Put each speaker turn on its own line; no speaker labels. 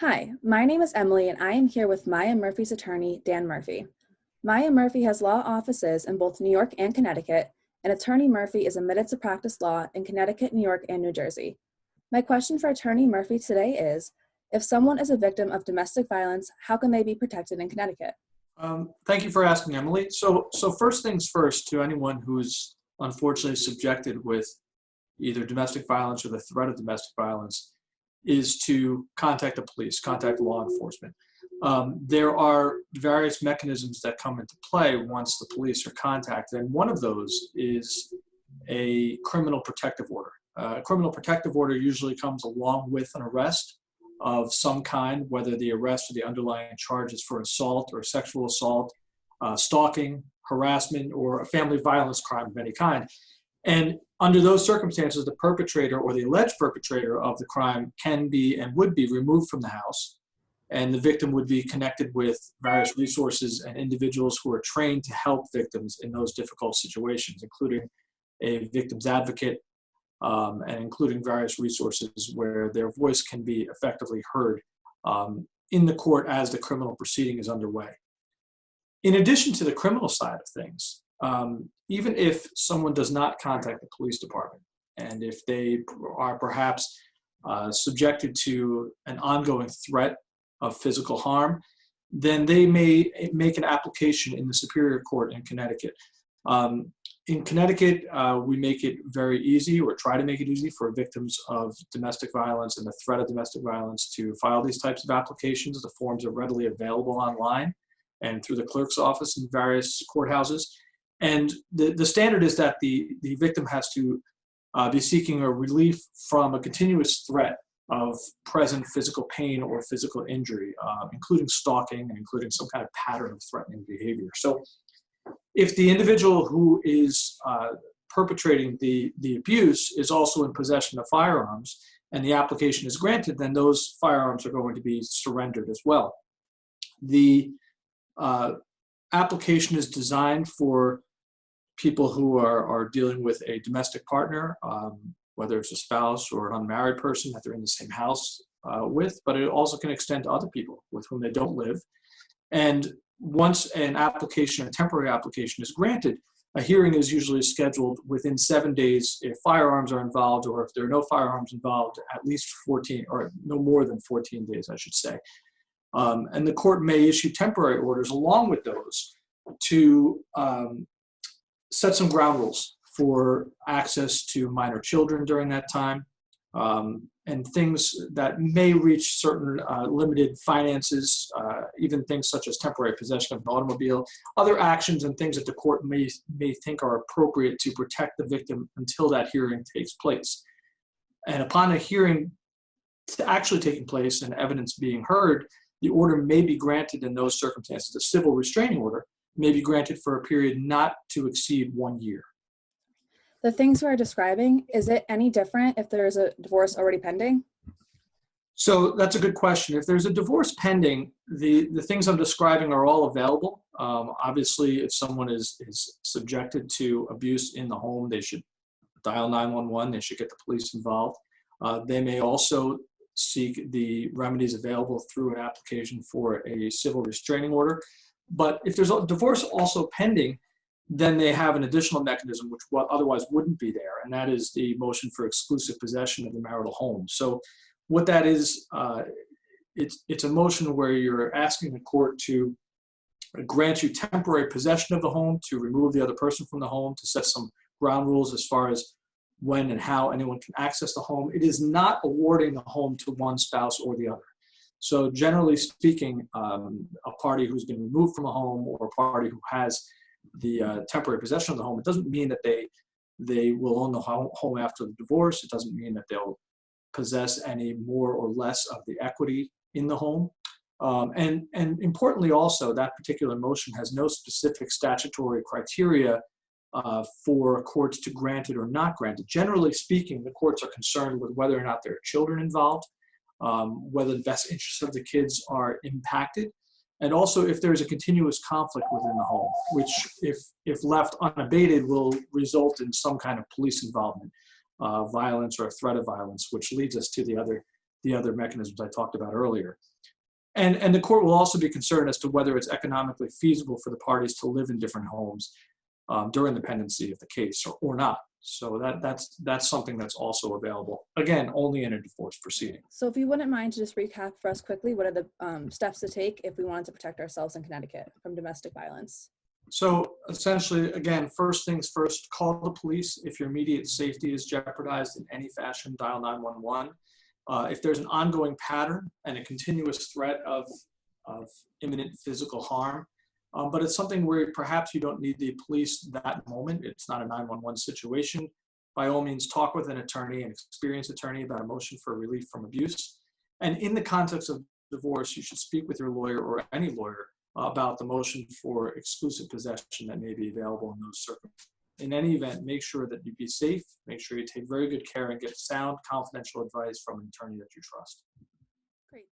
Hi, my name is Emily and I am here with Maya Murphy's attorney, Dan Murphy. Maya Murphy has law offices in both New York and Connecticut, and Attorney Murphy is admitted to practice law in Connecticut, New York, and New Jersey. My question for Attorney Murphy today is, if someone is a victim of domestic violence, how can they be protected in Connecticut?
Thank you for asking, Emily. So first things first, to anyone who's unfortunately subjected with either domestic violence or the threat of domestic violence, is to contact the police, contact law enforcement. There are various mechanisms that come into play once the police are contacted, and one of those is a criminal protective order. A criminal protective order usually comes along with an arrest of some kind, whether the arrest or the underlying charge is for assault or sexual assault, stalking, harassment, or a family violence crime of any kind. And under those circumstances, the perpetrator or the alleged perpetrator of the crime can be and would be removed from the house, and the victim would be connected with various resources and individuals who are trained to help victims in those difficult situations, including a victim's advocate, and including various resources where their voice can be effectively heard in the court as the criminal proceeding is underway. In addition to the criminal side of things, even if someone does not contact the police department, and if they are perhaps subjected to an ongoing threat of physical harm, then they may make an application in the Superior Court in Connecticut. In Connecticut, we make it very easy, or try to make it easy, for victims of domestic violence and the threat of domestic violence to file these types of applications. The forms are readily available online and through the clerk's office in various courthouses. And the standard is that the victim has to be seeking a relief from a continuous threat of present physical pain or physical injury, including stalking and including some kind of pattern of threatening behavior. So if the individual who is perpetrating the abuse is also in possession of firearms and the application is granted, then those firearms are going to be surrendered as well. The application is designed for people who are dealing with a domestic partner, whether it's a spouse or an unmarried person that they're in the same house with, but it also can extend to other people with whom they don't live. And once an application, a temporary application, is granted, a hearing is usually scheduled within 7 days if firearms are involved, or if there are no firearms involved, at least 14, or no more than 14 days, I should say. And the court may issue temporary orders along with those to set some ground rules for access to minor children during that time, and things that may reach certain limited finances, even things such as temporary possession of an automobile, other actions and things that the court may think are appropriate to protect the victim until that hearing takes place. And upon a hearing actually taking place and evidence being heard, the order may be granted in those circumstances. A civil restraining order may be granted for a period not to exceed 1 year.
The things we're describing, is it any different if there is a divorce already pending?
So that's a good question. If there's a divorce pending, the things I'm describing are all available. Obviously, if someone is subjected to abuse in the home, they should dial 911. They should get the police involved. They may also seek the remedies available through an application for a civil restraining order. But if there's a divorce also pending, then they have an additional mechanism which otherwise wouldn't be there, and that is the motion for exclusive possession of the marital home. So what that is, it's a motion where you're asking the court to grant you temporary possession of the home, to remove the other person from the home, to set some ground rules as far as when and how anyone can access the home. It is not awarding the home to one spouse or the other. So generally speaking, a party who's been removed from a home, or a party who has the temporary possession of the home, it doesn't mean that they will own the home after the divorce. It doesn't mean that they'll possess any more or less of the equity in the home. And importantly also, that particular motion has no specific statutory criteria for courts to grant it or not grant it. Generally speaking, the courts are concerned with whether or not there are children involved, whether the best interests of the kids are impacted, and also if there's a continuous conflict within the home, which if left unabated will result in some kind of police involvement, violence or a threat of violence, which leads us to the other the other mechanisms I talked about earlier. And the court will also be concerned as to whether it's economically feasible for the parties to live in different homes during the pendency of the case or not. So that's something that's also available, again, only in a divorce proceeding.
So if you wouldn't mind to just recap for us quickly, what are the steps to take if we wanted to protect ourselves in Connecticut from domestic violence?
So essentially, again, first things first, call the police. If your immediate safety is jeopardized in any fashion, dial 911. If there's an ongoing pattern and a continuous threat of imminent physical harm, but it's something where perhaps you don't need the police that moment, it's not a 911 situation, by all means talk with an attorney, an experienced attorney, about a motion for relief from abuse. And in the context of divorce, you should speak with your lawyer or any lawyer about the motion for exclusive possession that may be available in those circumstances. In any event, make sure that you be safe, make sure you take very good care and get sound, confidential advice from an attorney that you trust.
Great.